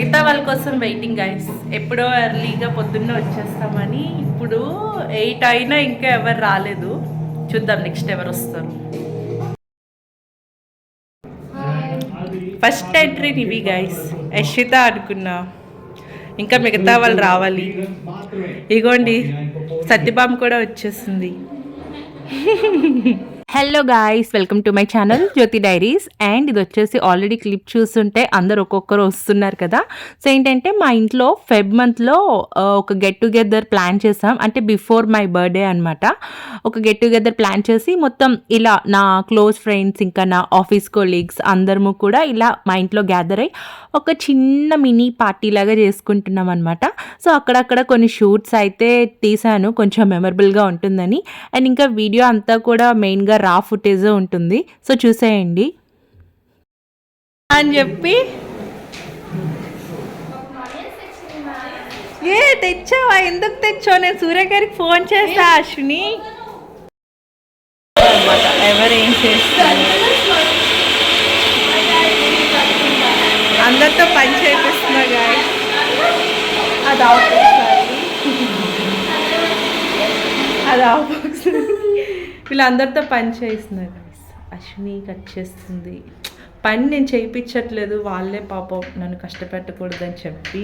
మిగతా వాళ్ళ కోసం వెయిటింగ్ గైస్. ఎప్పుడో ఎర్లీగా పొద్దున్న వచ్చేస్తామని. ఇప్పుడు 8 అయినా ఇంకా ఎవరు రాలేదు. చూద్దాం నెక్స్ట్ ఎవరు వస్తారు. ఫస్ట్ ఎంట్రీ ఇవి గైస్. యశ్విత అనుకున్నా, ఇంకా మిగతా వాళ్ళు రావాలి. ఇగోండి సత్యభామ కూడా వచ్చేసింది. Hello guys, welcome to my channel Jyothi diaries. And ఇది వచ్చేసి ఆల్రెడీ క్లిప్ చూస్తుంటే అందరు ఒక్కొక్కరు వస్తున్నారు కదా. సో ఏంటంటే మా ఇంట్లో ఫెబ్ మంత్లో ఒక గెట్ టుగెదర్ ప్లాన్ చేసాం. అంటే బిఫోర్ మై బర్త్డే అనమాట. ఒక గెట్ టుగెదర్ ప్లాన్ చేసి మొత్తం ఇలా నా క్లోజ్ ఫ్రెండ్స్ ఇంకా నా ఆఫీస్ కొలీగ్స్ అందరము కూడా ఇలా మా ఇంట్లో గ్యాదర్ అయ్యి ఒక చిన్న మినీ పార్టీ లాగా చేసుకుంటున్నాం అనమాట. సో అక్కడక్కడ కొన్ని షూట్స్ అయితే తీసాను, కొంచెం మెమరబుల్గా ఉంటుందని. అండ్ ఇంకా వీడియో అంతా కూడా మెయిన్గా రా ఫుటేజ్ ఉంటుంది. సో చూసేయండి అని చెప్పి. ఏ తెచ్చావా? ఎందుకు తెచ్చావు? నేను సూర్య గారికి ఫోన్ చేస్తా. అశ్విని ఎవరేం చేస్తారు, అందరితో పని చేపిస్తున్నా గాయస్. అది ఆఫ్ వీళ్ళందరితో పని చేస్తున్నారు గాయస్. అశ్విని కట్ చేస్తుంది. పని నేను చేయించట్లేదు, వాళ్ళే పాపం నన్ను కష్టపెట్టకూడదని చెప్పి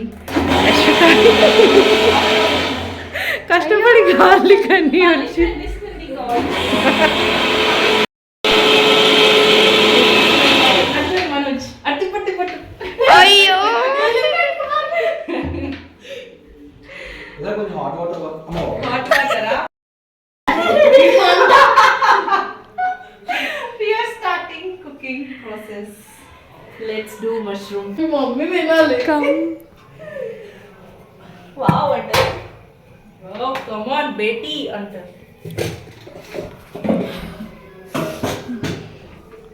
కష్టపడి గాలి కన్నీ వచ్చి అయ్యో process. Let's do mushroom. Mommy menale. Come. Wow, anta. Oh, come on, Betty, anta.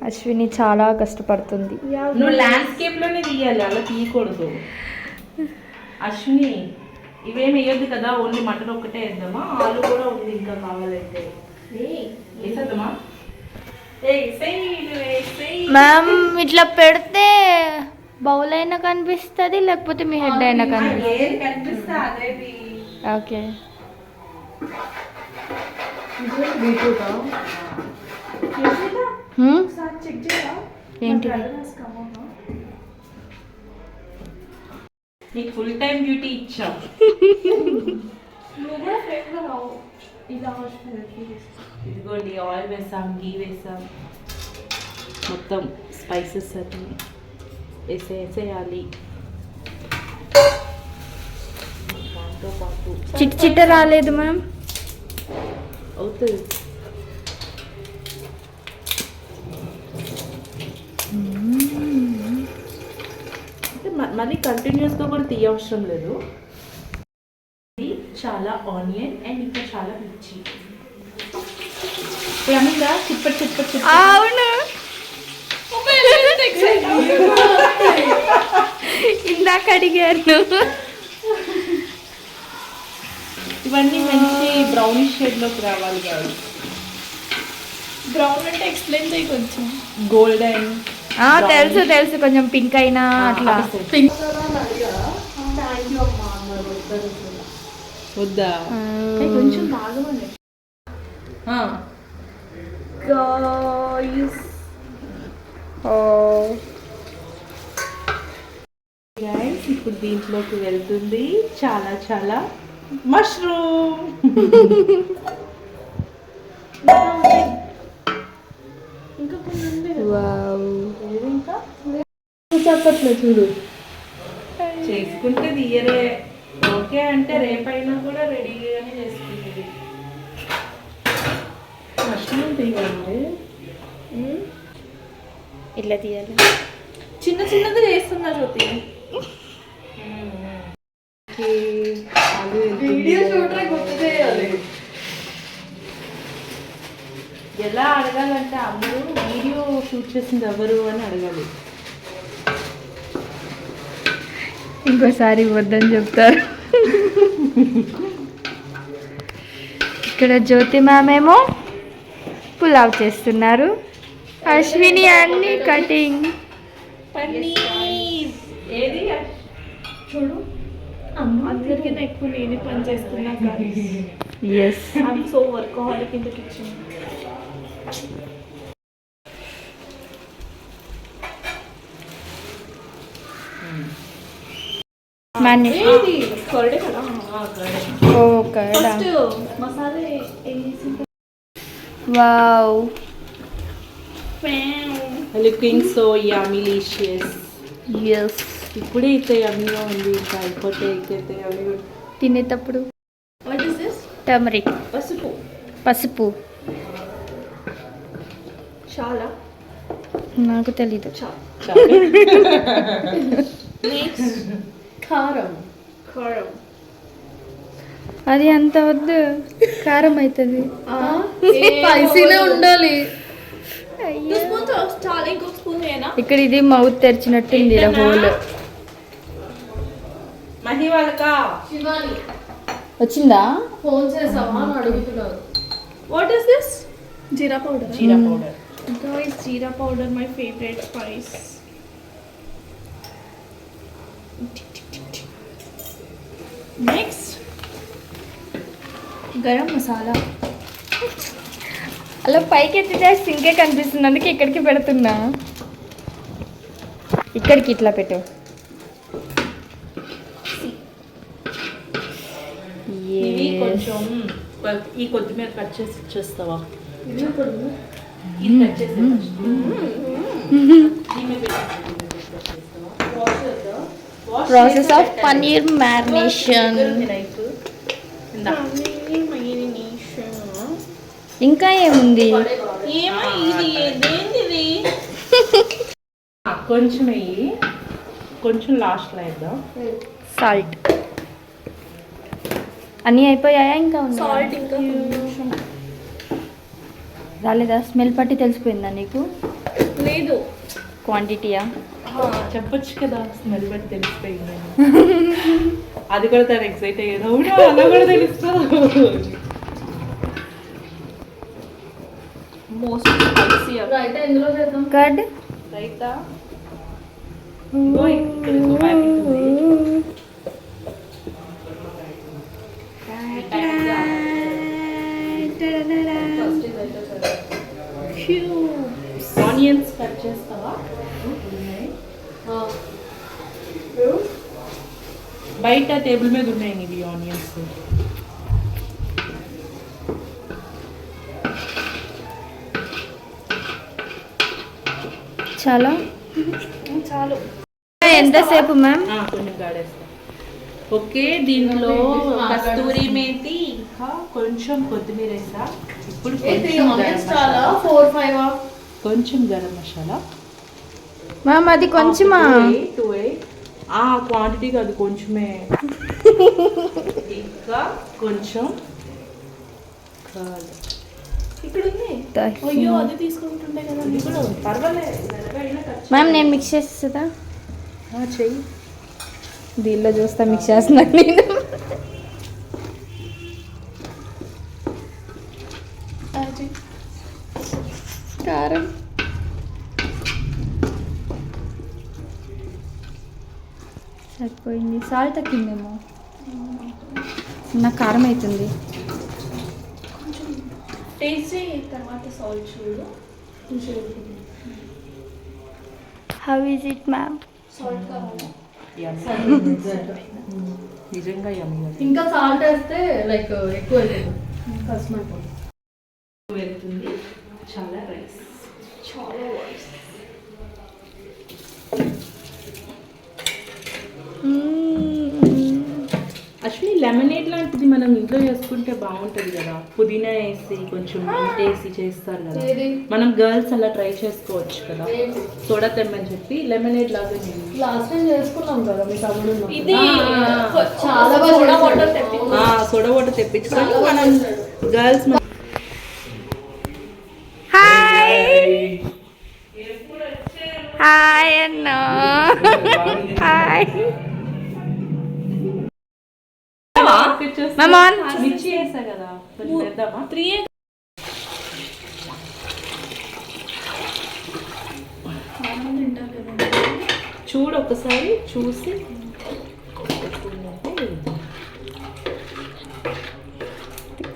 Ashwini చాలా కష్టపడుతుంది. నువ్వు ల్యాండ్స్కేప్ లోనే తీయాలి, అలా తీయకూడదు. అశ్విని ఇవేమి వేయద్దు కదా, ఓన్లీ మటన్ ఒక్కటే వేద్దామా? ఆలు కూడా ఉంది ఇంకా కావాలంటే. వేసేద్దామా? మ్యామ్ ఇట్లా పెడితే బౌల్ అయినా కనిపిస్తుంది, లేకపోతే మీ హెడ్ అయినా కనిపిస్తుంది. ఓకే. ఏంటి నీకు ఫుల్ టైం డ్యూటీ ఇచ్చాం. ఇదిగోండి ఆయిల్ వేసాం, గీ వేసాం, మొత్తం స్పైసెస్ అన్ని వేసేయాలి. దాంతో పాటు చిట్ చిట్ట రాలేదు మ్యామ్. అవుతుంది. అంటే మళ్ళీ కంటిన్యూస్గా కూడా తీయవసరం లేదు. చాలా ఆనియన్ అండ్ ఇంకా చాలా మిర్చి. అవును, ఇందాక అడిగాను. ఇవన్నీ మంచి బ్రౌనిష్ షేడ్లోకి రావాలి కాదు. బ్రౌన్ అంటే ఎక్స్ప్లెయిన్ చేయి కొంచెం. గోల్డెన్ తెలుసు తెలుసు, కొంచెం పింక్ అయినా అట్లా. వద్దా కొంచెం బాగా. ఇప్పుడు దీంట్లోకి వెళ్తుంది చాలా చాలా మష్రూమ్. ఇంకా చెప్పట్లేదు చూడు. చేసుకుంటే తీయరే. ఓకే అంటే రేపైనా కూడా రెడీగానే చేసుకుంటుంది. మష్రూమ్ తీయాలంటే ఇట్లా తీయాలి. చిన్న చిన్నది చేస్తున్నా జ్యోతి. ఎలా అడగాలంటే అందరూ వీడియో షూట్ చేసింది ఎవరు అని అడగాలి. ఇంకోసారి వద్దని చెప్తారు. ఇక్కడ జ్యోతి మ్యామ్ ఏమో పులావ్ చేస్తున్నారు. అశ్విని అన్ని కటింగ్. పన్నీర్ ఏది చూడు అందరికీ ఎక్కువ నేనే పని చేస్తున్నా yes I'm so workaholic in the kitchen. ఇది కర్డే కదా. Oh curd. ఫస్ట్ మసాలా వేసి wow. Looking so yummilicious. Yes. ఇప్పుడే అయితే యమ్మీగా ఉంది, ఇంకా అయిపోతే అయితే యమ్మీ. తినేటప్పుడు వాట్ ఇస్ దిస్? టర్మరిక్. పసుపు. పసుపు. చాలా నాకు తెలీదు. నెక్స్ట్ కారం. కారం అది అంత వద్దు, కారం అవుతుంది. స్పైసీనే ఉండాలి. చాలా. ఇంకొక స్పూన్ వేయనా? ఇక్కడ ఇది మౌత్ తెరిచినట్టుంది హోల్. మహి వాళ్ళకా శివాని వచ్చిందా? ఫోన్ చేసావా అని అడుగుతున్నారు. What is this? Jeera powder. Jeera powder. Guys, jeera powder, my favorite spice. Next, garam masala. అలా పైకి ఎత్తితే సింకే కనిపిస్తుంది, అందుకే ఇక్కడికి పెడుతున్నా. ఇక్కడికి ఇట్లా పెట్టు. ఇది కొంచెం ఈ కొత్తిమీర కట్ చేసి ఇచ్చేస్తావా? ఇది కట్ చేసి ప్రాసెస్ ఆఫ్ పన్నీర్ మ్యారినేషన్. ఇంకా ఏముంది? కొంచెం వెయ్యి, కొంచెం లాస్ట్లో వేద్దాం. సాల్ట్. అన్నీ అయిపోయాయా? ఇంకా ఉన్నాయా? Salt ఇంకా కొంచెం. రాలేదా? స్మెల్ పట్టి తెలిసిపోయిందా నీకు? లేదు. క్వాంటిటీయా? చెప్పొచ్చు కదా, స్మెల్ బట్టి తెలిసిపోయింది. అది కూడా తను ఎక్సైట్ అయ్యేది. అవునా, అలా కూడా తెలుస్తుంది. Most spicy. రైట్, ఎందులో చేద్దాం? కర్డ్. రైతా ఇక్కడ ఇంకో ప్యాకెట్ ఉంది. ఆనియన్స్ కట్ చేస్తావా? బయట టేబుల్ మీద ఉన్నాయి ఇవి ఆనియన్స్. చాలా చాలు. ఎంతసేపు మ్యామ్? కొంచెం గాడేస్తా. ఓకే, దీంట్లో కస్తూరి మేతి ఇంకా కొంచెం కొత్తిమీర వేస్తా. ఇప్పుడు కొంచెం గరం మసాలా. 4-5. కొంచెం గరం మసాలా. మ్యామ్ అది కొంచెమా? ఆ క్వాంటిటీ కాదు, కొంచెమే. ఇంకా కొంచెం ఇక్కడ ఉంది. అయ్యో, అది తీసుకుంటుండే కదా. ఇది కూడా ఉంది. పర్వాలేదు. మ్యామ్ నేను మిక్స్ చేస్తుందా? చెయ్యి. దీనిలో చూస్తా మిక్స్ చేస్తున్నా నేను. కారం. సరిపోయింది. సాల్ట్ తగ్గిందేమో, నాకు కారం అవుతుంది. టేస్ట్ తర్వాత సాల్ట్ చూడు. How is it ma'am? Salt కావాలా? నిజంగా యమ్మీ. ఇంకా సాల్ట్ వేస్తే లైక్ ఎక్కువ వెళ్తుంది. చాలా రైస్, చాలా రైస్. యాక్చువల్లీ లెమనేడ్ లాంటిది మనం ఇంట్లో చేసుకుంటే బాగుంటుంది కదా. పుదీనా వేసి కొంచెం మింట్ వేసి చేస్తారు కదా. మనం గర్ల్స్ అలా ట్రై చేసుకోవచ్చు కదా. సోడా తెమ్మని చెప్పి లెమనేడ్ లాగా. లాస్ట్ టైం చేసుకున్నాం కదా మీ తమ్ముడు. ఇది ఆ. చాలా సోడా వాటర్ తెప్పించాం. సోడా వాటర్ తెప్పించుకొని మనం గర్ల్స్. హాయ్ హాయ్ అన్న. Hi ma'am. మిర్చి వేసా కదా, కొంచెం వేద్దామా? 3 చూడు ఒకసారి చూసి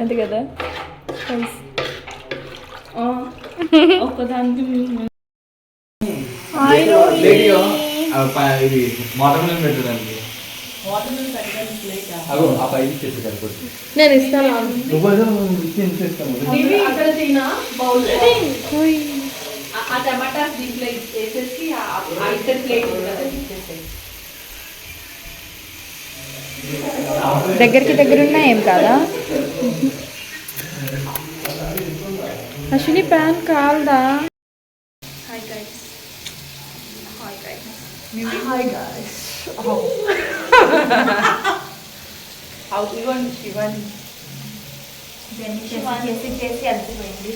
అంతే కదా ఒక్కదానికి ఇది వాటర్ మిలన్ పెట్టడానికి అగో ఆ పైకి ఇచ్చేసి సరిపోతుంది. నేను ఇస్తాను ఇవి అక్కడ తిన బౌల్ ఆ టమాటా దీంట్లో వేసేసి ఆ ఇద్దరు ప్లేట్ ఇచ్చేసాయి. దగ్గరున్నా ఏం కాదా అశ్విని ప్యాన్ కాల్దా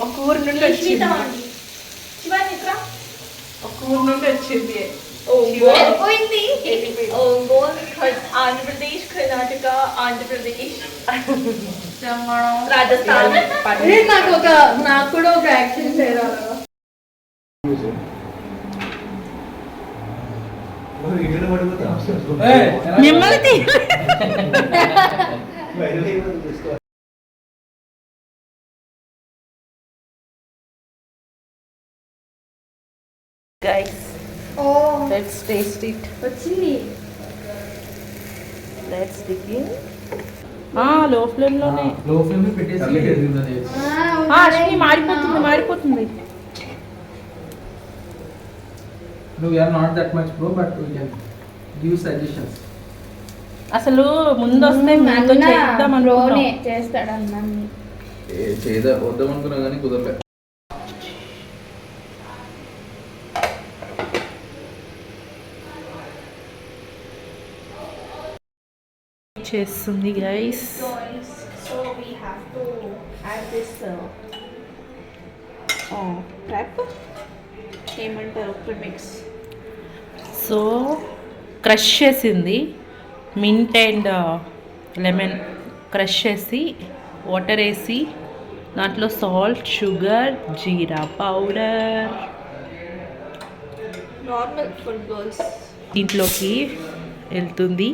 ఒక ఊరు నుండి వచ్చింది ఆంధ్రప్రదేశ్ కర్ణాటక ఆంధ్రప్రదేశ్ రాజస్థాన్. నాకు కూడా ఒక యాక్షన్ చేయాలి. మిమ్మల్ని guys, let's taste it. వచ్చింది Let's begin. లో ఫ్లేమ్ లోనే లో ఫ్లేమ్ లో పెట్టేసి అశ్విని మారిపోతుంది నువ్వు are not that much pro but we can give suggestions. అసలు ముందు వస్తే మ్యాంగో చేద్దాం రోనే అనుకున్నాం. చేస్తాడు అన్నీ వద్దాం అనుకున్నా కానీ కుదరలే. చేస్తుంది guys. So we have to add this prep. ఏమంటారు ప్రిమిక్స్. సో క్రష్ చేసింది మింట్ అండ్ లెమన్ క్రష్ చేసి వాటర్ వేసి దాంట్లో salt sugar jeera powder normal for girls. దీంట్లోకి వెళ్తుంది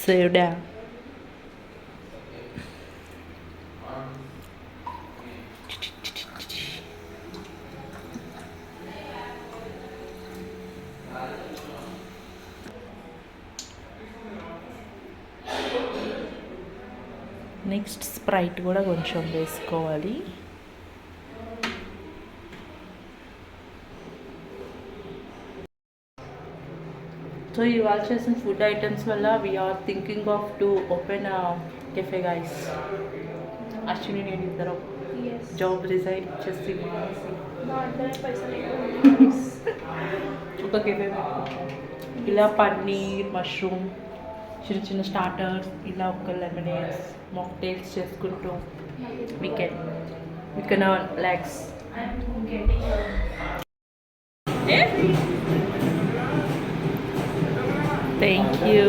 సోడా. నెక్స్ట్ స్ప్రైట్ కూడా కొంచెం వేసుకోవాలి. సో ఇవాళ చేసిన ఫుడ్ ఐటమ్స్ వల్ల we're thinking of to open cafe guys. Ashwini నేను ఇద్దరం జాబ్ రిజైన్ చేసి ఒక కెఫే ఇలా పన్నీర్ మష్రూమ్ చిన్న చిన్న స్టార్టర్స్ ఇలా ఒక లెమనేడ్స్ మాక్టైల్స్ చేసుకుంటూ we can earn lakhs. Thank you.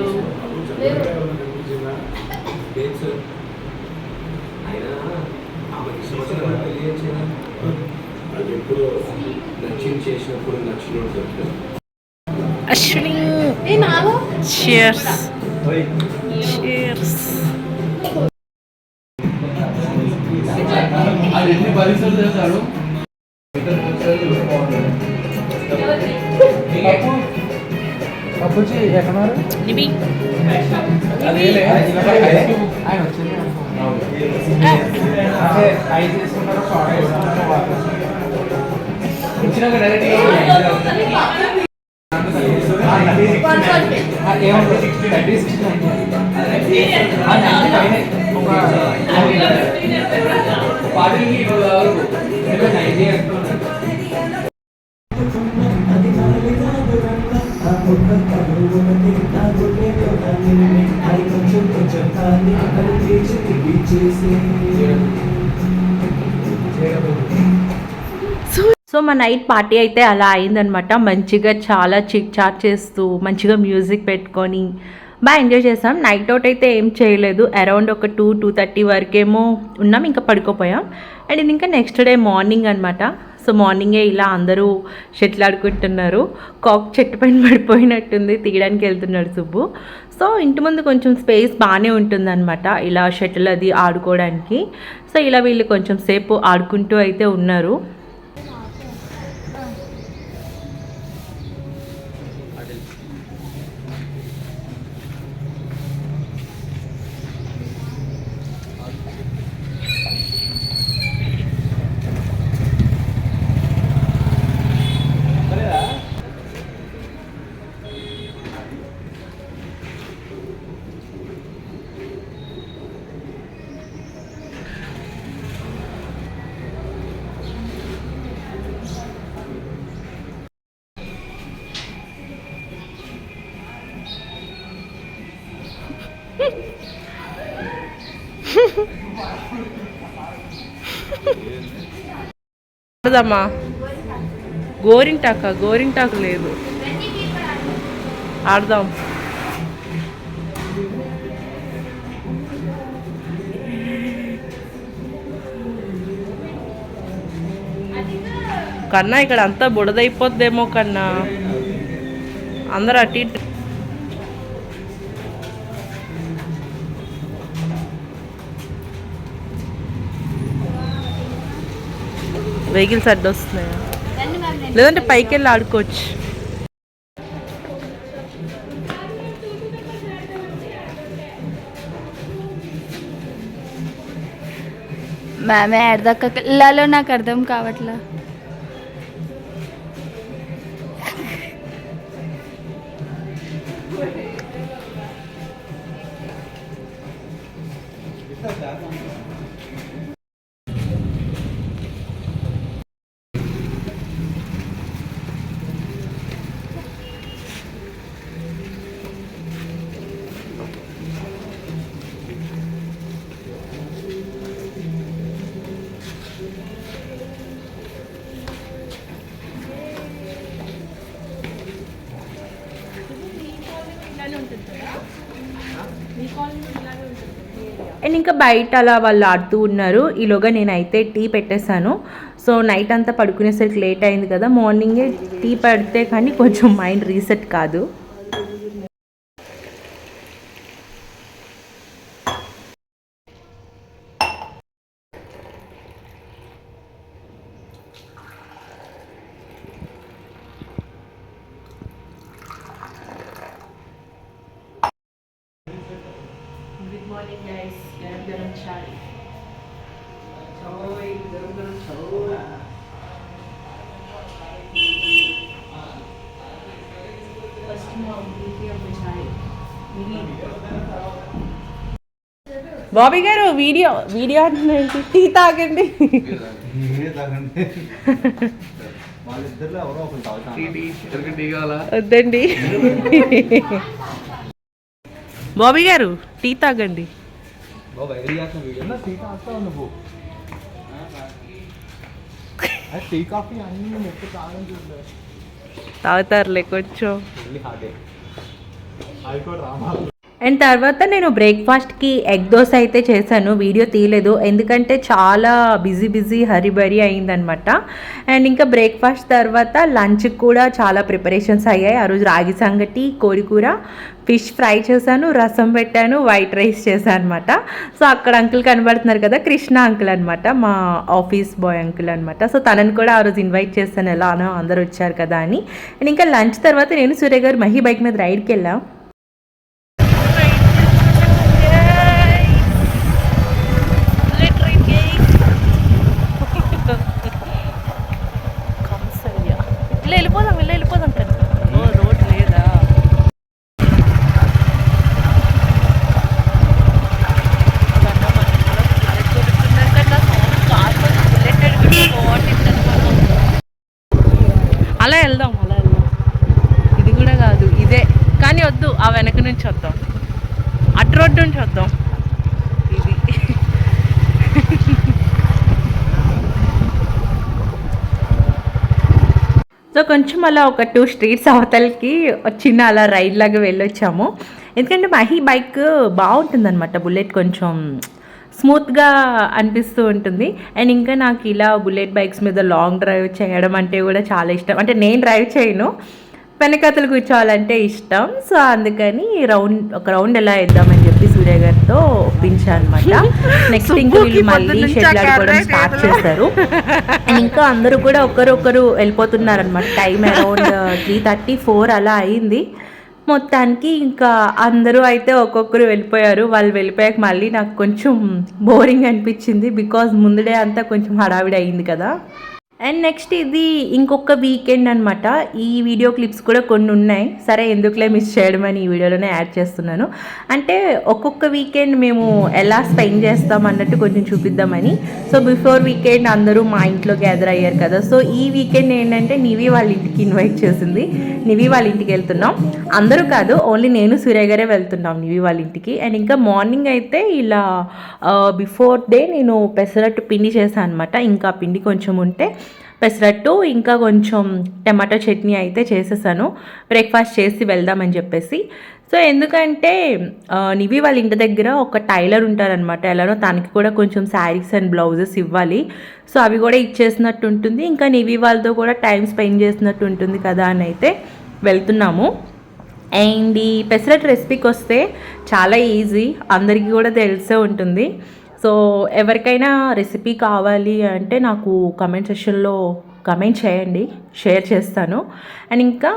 Ashwini, cheers. Cheers. ఎన్ని పరిస్థితులు చేస్తాడు అప్పుడు ఎక్కడున్నారు Nibi. ఆయన వచ్చింది ఐదు తీసుకున్నారు వచ్చినాక డైరెక్ట్ సో మా నైట్ పార్టీ అయితే అలా అయిందనమాట. మంచిగా చాలా చిట్ చాట్ చేస్తూ మంచిగా మ్యూజిక్ పెట్టుకొని బాగా ఎంజాయ్ చేసాం. నైట్ అవుట్ అయితే ఏం చేయలేదు. అరౌండ్ ఒక 2-2:30 వరకేమో ఉన్నాం, ఇంకా పడుకోపోయాం. అండ్ ఇది ఇంకా నెక్స్ట్ డే మార్నింగ్ అనమాట. సో మార్నింగే ఇలా అందరూ షటిల్ ఆడుకుంటున్నారు. కాక్ చెట్టు పైన పడిపోయినట్టుంది, తీయడానికి వెళ్తున్నాడు సుబ్బు. సో ఇంటి ముందు కొంచెం స్పేస్ బాగానే ఉంటుందన్నమాట ఇలా షటిల్ అది ఆడుకోవడానికి. సో ఇలా వీళ్ళు కొంచెం సేపు ఆడుకుంటూ అయితే ఉన్నారు. ఆడదామా? గోరింటాకు లేదు, ఆడదాం. కన్నా ఇక్కడ అంతా బుడదైపోద్దేమో కన్నా, అందరూ అటు ఇటు. వెహికల్స్ అడ్డు వస్తున్నాయా? లేదంటే పైకి వెళ్ళి ఆడుకోవచ్చు. మ్యామే ఆడదాకా వెళ్ళాలో నాకు అర్థం కావట్లా. అండ్ ఇంకా బయట అలా వాళ్ళు ఆడుతూ ఉన్నారు. ఈలోగా నేనైతే టీ పెట్టేశాను. సో నైట్ అంతా పడుకునేసరికి లేట్ అయింది కదా, మార్నింగే టీ పెడితే కానీ కొంచెం మైండ్ రీసెట్ కాదు. గుడ్ మార్నింగ్ గైస్, గరం చాయ్. బాబీ గారు వీడియో అంటున్నాండి, టీ తాగండి. వద్దండి బాబీ గారు, టీ తాగండి. తాగుతారులే కొంచెం. అండ్ తర్వాత నేను బ్రేక్ఫాస్ట్కి ఎగ్ దోశ అయితే చేశాను. వీడియో తీయలేదు ఎందుకంటే చాలా బిజీ హరిబరి అయిందనమాట. అండ్ ఇంకా బ్రేక్ఫాస్ట్ తర్వాత లంచ్కి కూడా చాలా ప్రిపరేషన్స్ అయ్యాయి. ఆ రోజు రాగి సంగటి, కోడికూర, ఫిష్ ఫ్రై చేశాను, రసం పెట్టాను, వైట్ రైస్ చేశాను అనమాట. సో అక్కడ అంకుల్ కనబడుతున్నారు కదా, కృష్ణ అంకుల్ అనమాట, మా ఆఫీస్ బాయ్ అంకుల్ అనమాట. సో తనని కూడా ఆ రోజు ఇన్వైట్ చేశాను, ఎలానో అందరు వచ్చారు కదా అని. అండ్ ఇంకా లంచ్ తర్వాత నేను సూర్య గారు మహి బైక్ మీద రైడ్కి వెళ్ళాం. వెళ్ళిపోదాం కదా, రోడ్ లేదా? అలా వెళ్దాం. ఇది కూడా కాదు, ఇదే కానీ వద్దు, ఆ వెనక నుంచి వద్దాం, అటు రోడ్డు నుంచి వద్దాం. ఇది సో కొంచెం అలా ఒక 2 స్ట్రీట్స్ అవతలకి చిన్న అలా రైడ్ లాగా వెళ్ళొచ్చాము. ఎందుకంటే మహి బైక్ బాగుంటుందన్నమాట, బుల్లెట్ కొంచెం స్మూత్గా అనిపిస్తూ ఉంటుంది. అండ్ ఇంకా నాకు ఇలా బుల్లెట్ బైక్స్ మీద లాంగ్ డ్రైవ్ చేయడం అంటే కూడా చాలా ఇష్టం. అంటే నేను డ్రైవ్ చేయను, వెనకతలు కూర్చోవాలంటే ఇష్టం. సో అందుకని ఒక రౌండ్ ఎలా వేద్దామని చెప్పి సూర్య గారితో ఒప్పించాను అనమాట. నెక్స్ట్ ఇంకా వీళ్ళు మళ్ళీ షెటిల్ ఆడుకోవడం స్టార్ట్ చేస్తారు. అండ్ ఇంకా అందరూ కూడా ఒకరొకరు వెళ్ళిపోతున్నారనమాట. టైం అరౌండ్ 3:34 అలా అయింది. మొత్తానికి ఇంకా అందరూ అయితే ఒక్కొక్కరు వెళ్ళిపోయారు. వాళ్ళు వెళ్ళిపోయాక మళ్ళీ నాకు కొంచెం బోరింగ్ అనిపించింది, బికాజ్ ముందుడే అంతా కొంచెం హడావిడి అయింది కదా. అండ్ నెక్స్ట్ ఇది ఇంకొక వీకెండ్ అనమాట. ఈ వీడియో క్లిప్స్ కూడా కొన్ని ఉన్నాయి, సరే ఎందుకులే మిస్ చేయడం అని ఈ వీడియోలోనే యాడ్ చేస్తున్నాను. అంటే ఒక్కొక్క వీకెండ్ మేము ఎలా స్పెండ్ చేస్తాం అన్నట్టు కొంచెం చూపిద్దామని. సో బిఫోర్ వీకెండ్ అందరూ మా ఇంట్లో గ్యాదర్ అయ్యారు కదా. సో ఈ వీకెండ్ ఏంటంటే నివి వాళ్ళ ఇంటికి ఇన్వైట్ చేసింది. నివి వాళ్ళ ఇంటికి వెళ్తున్నాం, అందరూ కాదు, ఓన్లీ నేను సూర్య గారే వెళ్తున్నాం నివి వాళ్ళ ఇంటికి. అండ్ ఇంకా మార్నింగ్ అయితే ఇలా బిఫోర్ డే నేను పెసరట్టు పిండి చేశాను అనమాట. ఇంకా పిండి కొంచెం ఉంటే పెసరట్టు ఇంకా కొంచెం టమాటో చట్నీ అయితే చేసేసాను, బ్రేక్ఫాస్ట్ చేసి వెళ్దామని చెప్పేసి. సో ఎందుకంటే నివి వాళ్ళ ఇంటి దగ్గర ఒక టైలర్ ఉంటారనమాట. ఎలానో తనకి కూడా కొంచెం శారీస్ అండ్ బ్లౌజెస్ ఇవ్వాలి. సో అవి కూడా ఇచ్చేసినట్టు ఉంటుంది, ఇంకా నివి వాళ్ళతో కూడా టైం స్పెండ్ చేసినట్టు ఉంటుంది కదా అని అయితే వెళ్తున్నాము. అండ్ ఈ పెసరట్టు రెసిపీకి వస్తే చాలా ఈజీ, అందరికీ కూడా తెలిసే ఉంటుంది. సో ఎవరికైనా రెసిపీ కావాలి అంటే నాకు కమెంట్ సెక్షన్లో కమెంట్ చేయండి, షేర్ చేస్తాను. అండ్ ఇంకా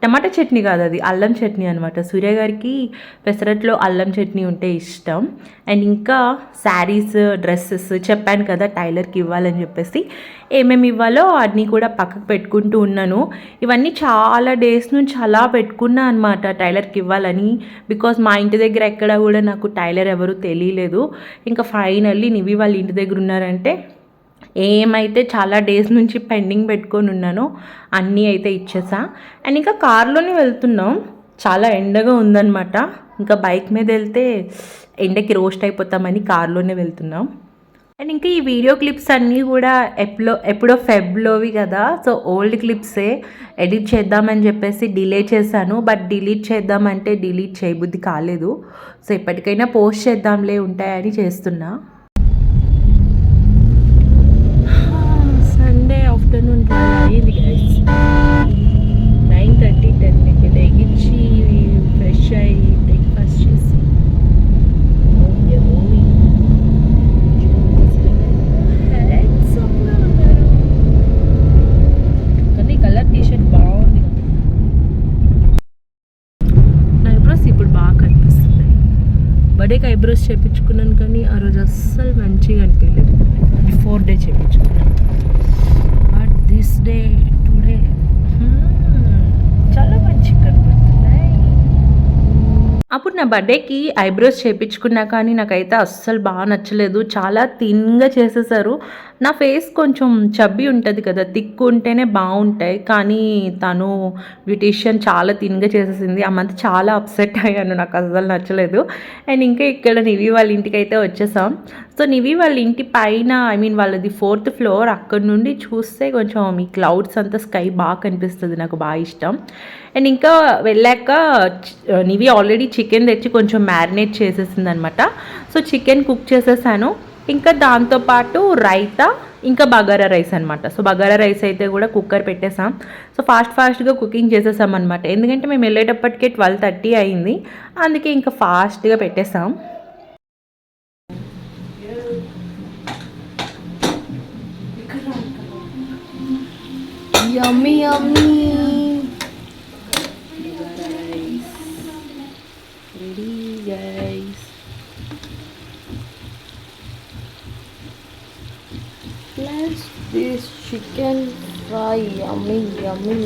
టమాటా చట్నీ కాదు, అది అల్లం చట్నీ అనమాట. సూర్య గారికి పెసరట్లో అల్లం చట్నీ ఉంటే ఇష్టం. అండ్ ఇంకా శారీస్, డ్రెస్సెస్ చెప్పాను కదా టైలర్కి ఇవ్వాలని చెప్పేసి, ఏమేమి ఇవ్వాలో అన్నీ కూడా పక్కకు పెట్టుకుంటూ ఉన్నాను. ఇవన్నీ చాలా డేస్ నుంచి అలా పెట్టుకున్నా అనమాట టైలర్కి ఇవ్వాలని, బికాజ్ మా ఇంటి దగ్గర ఎక్కడ కూడా నాకు టైలర్ ఎవరు తెలియలేదు. ఇంకా ఫైనల్లీ నివి వాళ్ళ ఇంటి దగ్గర ఉన్నారంటే ఏమైతే చాలా డేస్ నుంచి పెండింగ్ పెట్టుకొని ఉన్నానో అన్నీ అయితే ఇచ్చేసా. అండ్ ఇంకా కార్లోనే వెళ్తున్నాం, చాలా ఎండగా ఉందన్నమాట. ఇంకా బైక్ మీద వెళ్తే ఎండకి రోస్ట్ అయిపోతామని కార్లోనే వెళ్తున్నాం. అండ్ ఇంకా ఈ వీడియో క్లిప్స్ అన్నీ కూడా ఎప్పుడో ఫెబ్లోవి కదా. సో ఓల్డ్ క్లిప్సే ఎడిట్ చేద్దామని చెప్పేసి డిలే చేశాను. బట్ డిలీట్ చేద్దామంటే డిలీట్ చేయబుద్ధి కాలేదు. సో ఎప్పటికైనా పోస్ట్ చేద్దాంలే ఉంటాయని చేస్తున్నా. సండే ఆఫ్టర్నూన్ అయింది గైస్, 9:30, 10 లేగించి ఫ్రెష్ అయ్యి బ్రేక్ఫాస్ట్ చేసి కానీ కలర్ టీషర్ట్ బాగుంది. నా ఐబ్రోస్ ఇప్పుడు బాగా కనిపిస్తున్నాయి. బర్త్డేకి ఐబ్రోస్ చేయించుకున్నాను కానీ ఆ రోజు అస్సలు మంచిగా అనిపించలేదు. బిఫోర్ డే చేయించుకున్నాను, బట్ దిస్ డే టుడే చాలా మంచిగా కనబడుతున్నాయి. అప్పుడు నా బర్త్డేకి ఐబ్రోస్ చేయించుకున్నా కానీ నాకైతే అస్సలు బాగా నచ్చలేదు. చాలా థిన్గా చేసేసారు. నా ఫేస్ కొంచెం చబ్బి ఉంటుంది కదా, తిక్కు ఉంటేనే బాగుంటాయి. కానీ తను బ్యూటీషియన్ చాలా థిన్గా చేసేసింది. ఆ మంత్ చాలా అప్సెట్ అయ్యాను, నాకు అసలు నచ్చలేదు. అండ్ ఇంకా ఇక్కడ నివి వాళ్ళ ఇంటికి అయితే వచ్చేసాం. సో నివి వాళ్ళ ఇంటి పైన, వాళ్ళది 4th ఫ్లోర్, అక్కడ నుండి చూస్తే కొంచెం ఈ క్లౌడ్స్ అంతా స్కై బాగా కనిపిస్తుంది, నాకు బాగా ఇష్టం. అండ్ ఇంకా వెళ్ళాక నివి ఆల్రెడీ చికెన్ తెచ్చి కొంచెం మ్యారినేట్ చేసేసింది అనమాట. సో చికెన్ కుక్ చేసేసాను. ఇంకా దాంతోపాటు రైతా, ఇంకా బగారా రైస్ అనమాట. సో బగారా రైస్ అయితే కూడా కుక్కర్ పెట్టేసాం. సో ఫాస్ట్గా కుకింగ్ చేసేసాం అనమాట. ఎందుకంటే మేము వెళ్ళేటప్పటికే 12:30 అయింది, అందుకే ఇంకా ఫాస్ట్గా పెట్టేసాం. Yummy yummy. Ready guys. Plus this chicken fry, yummy yummy.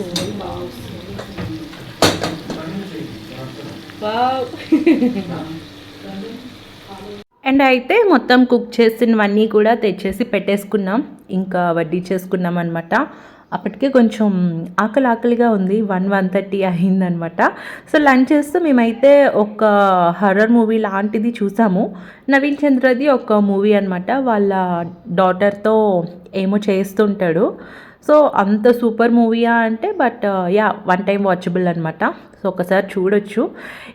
Wow. And అయితే మొత్తం కుక్ చేసినవన్నీ కూడా తెచ్చేసి పెట్టేసుకున్నాం, ఇంకా వడ్డీ చేసుకున్నాం అనమాట. అప్పటికే కొంచెం ఆకలిగా ఉంది, 1:30 అయిందనమాట. సో లంచ్ చేస్తూ మేమైతే ఒక హర్రర్ మూవీ లాంటిది చూసాము. నవీన్ చంద్రది ఒక మూవీ అనమాట. వాళ్ళ డాటర్తో ఏమో చేస్తుంటాడు. సో అంత సూపర్ మూవీయా అంటే but yeah one time watchable అనమాట. సో ఒకసారి చూడొచ్చు.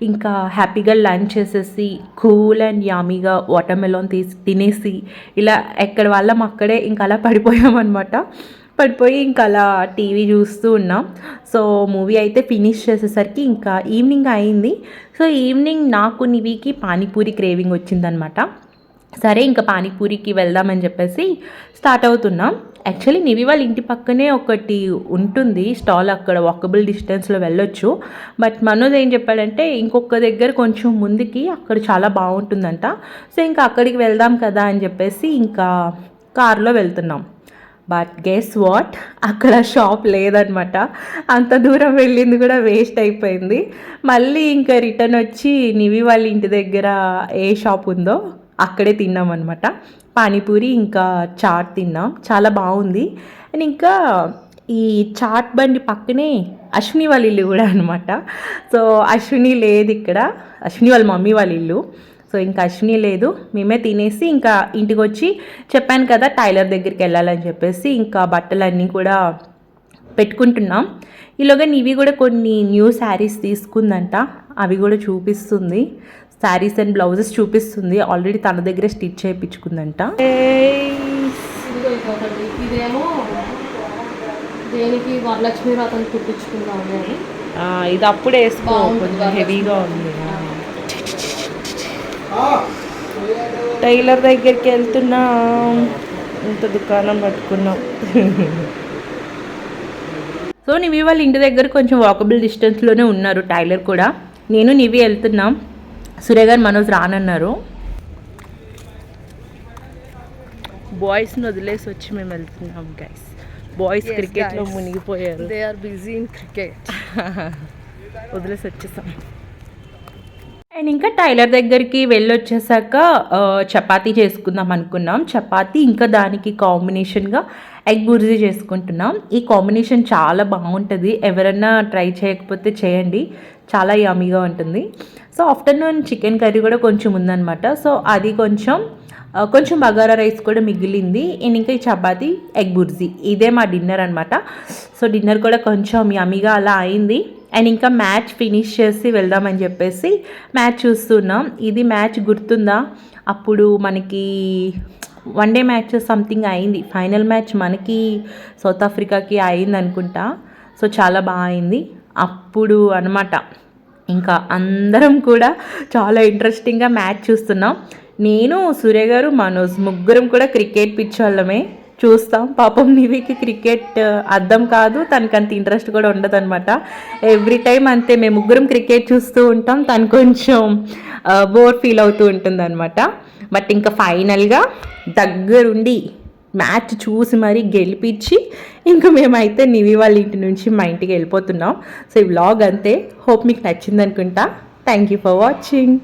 ఇంకా హ్యాపీగా లంచ్ చేసేసి కూల్ అండ్ యామీగా వాటర్ మెలాన్ తినేసి ఇలా ఎక్కడ వాళ్ళం అక్కడే ఇంకా అలా పడిపోయామన్నమాట. పడిపోయి ఇంకా అలా టీవీ చూస్తూ ఉన్నాం. సో మూవీ అయితే ఫినిష్ చేసేసరికి ఇంకా ఈవినింగ్ అయింది. సో ఈవినింగ్ నాకు నివికి పానీపూరి క్రేవింగ్ వచ్చిందనమాట. సరే ఇంకా పానీపూరికి వెళ్దామని చెప్పేసి స్టార్ట్ అవుతున్నాం. యాక్చువల్లీ నివి వాళ్ళ ఇంటి పక్కనే ఒకటి ఉంటుంది స్టాల్, అక్కడ వాకబుల్ డిస్టెన్స్లో వెళ్ళొచ్చు. బట్ మనోజ్ ఏం చెప్పాడంటే ఇంకొక దగ్గర కొంచెం ముందుకి అక్కడ చాలా బాగుంటుందంట. సో ఇంకా అక్కడికి వెళ్దాం కదా అని చెప్పేసి ఇంకా కార్లో వెళ్తున్నాం. బట్ గెస్ వాట్, అక్కడ షాప్ లేదనమాట. అంత దూరం వెళ్ళింది కూడా వేస్ట్ అయిపోయింది. మళ్ళీ ఇంకా రిటర్న్ వచ్చి నివి వాళ్ళ ఇంటి దగ్గర ఏ షాప్ ఉందో అక్కడే తిన్నాం అనమాట. పానీపూరి ఇంకా చాట్ తిన్నాం, చాలా బాగుంది. అండ్ ఇంకా ఈ చాట్ బండి పక్కనే అశ్విని వాళ్ళ ఇల్లు కూడా అనమాట. సో అశ్విని లేదు ఇక్కడ, అశ్విని వాళ్ళ మమ్మీ వాళ్ళ ఇల్లు. సో ఇంకా అశ్విని లేదు, మేమే తినేసి ఇంకా ఇంటికి వచ్చి చెప్పాను కదా టైలర్ దగ్గరికి వెళ్ళాలని చెప్పేసి ఇంకా బట్టలన్నీ కూడా పెట్టుకుంటున్నాం. ఈలోగా నివి కూడా కొన్ని న్యూ శారీస్ తీసుకుందంట, అవి కూడా చూపిస్తుంది. శారీస్ అండ్ బ్లౌజెస్ చూపిస్తుంది, ఆల్రెడీ తన దగ్గర స్టిచ్ చేయించుకుందంట. ఇదేమో దేనికి వరలక్ష్మి వ్రతం కుట్టించుకున్నాము అని. ఇది అప్పుడే వేసుకో, కొంచెం హెవీగా ఉంది. టైలర్ దగ్గరికి వెళ్తున్నాం, ఇంత దుకాణం పట్టుకున్నాం. సో నివి వాళ్ళ ఇంటి దగ్గర కొంచెం వాకబుల్ డిస్టెన్స్లోనే ఉన్నారు టైలర్ కూడా. నేను నివి వెళ్తున్నాం, సూర్య గారు మనోజ్ రానన్నారు. బాయ్స్ని వదిలేసి వచ్చి మేము వెళ్తున్నాం గైస్. బాయ్స్ క్రికెట్లో మునిగిపోయారు. They are busy in cricket. వదిలేసి వచ్చేసాం. అండ్ ఇంకా టైలర్ దగ్గరికి వెళ్ళొచ్చేసాక చపాతీ చేసుకుందాం అనుకున్నాం. చపాతీ ఇంకా దానికి కాంబినేషన్గా ఎగ్ బుర్జీ చేసుకుంటున్నాం. ఈ కాంబినేషన్ చాలా బాగుంటుంది, ఎవరన్నా ట్రై చేయకపోతే చేయండి, చాలా యమ్మీగా ఉంటుంది. సో ఆఫ్టర్నూన్ చికెన్ కర్రీ కూడా కొంచెం ఉందన్నమాట. సో అది కొంచెం బగారా రైస్ కూడా మిగిలింది. అండ్ ఇంకా ఈ చపాతీ ఎగ్ బుర్జీ ఇదే మా డిన్నర్ అనమాట. సో డిన్నర్ కూడా కొంచెం యమ్మీగా అలా అయింది. అండ్ ఇంకా మ్యాచ్ ఫినిష్ చేసి వెళ్దామని చెప్పేసి మ్యాచ్ చూస్తున్నాం. ఇది మ్యాచ్ గుర్తుందా, అప్పుడు మనకి వన్ డే మ్యాచ్ సంథింగ్ అయింది, ఫైనల్ మ్యాచ్ మనకి సౌత్ ఆఫ్రికాకి అయింది అనుకుంటా. సో చాలా బాగా అయింది అప్పుడు అనమాట. ఇంకా అందరం కూడా చాలా ఇంట్రెస్టింగ్గా మ్యాచ్ చూస్తున్నాం. నేను, సూర్య గారు, మనోజ్ ముగ్గురం కూడా క్రికెట్ పిచ్చోళ్ళమే, చూస్తాం. పాపం నివికి క్రికెట్ అర్థం కాదు, తనకంత ఇంట్రెస్ట్ కూడా ఉండదు అనమాట. ఎవ్రీ టైం అంతే, మేము ముగ్గురం క్రికెట్ చూస్తూ ఉంటాం, తను కొంచెం బోర్ ఫీల్ అవుతూ ఉంటుంది అనమాట. బట్ ఇంకా ఫైనల్గా దగ్గరుండి మ్యాచ్ చూసి మరీ గెలిపించి ఇంకా మేమైతే నివి వాళ్ళ ఇంటి నుంచి మా ఇంటికి వెళ్ళిపోతున్నాం. సో ఈ వ్లాగ్ అంతే, హోప్ మీకు నచ్చింది అనుకుంటా. Thank you for watching.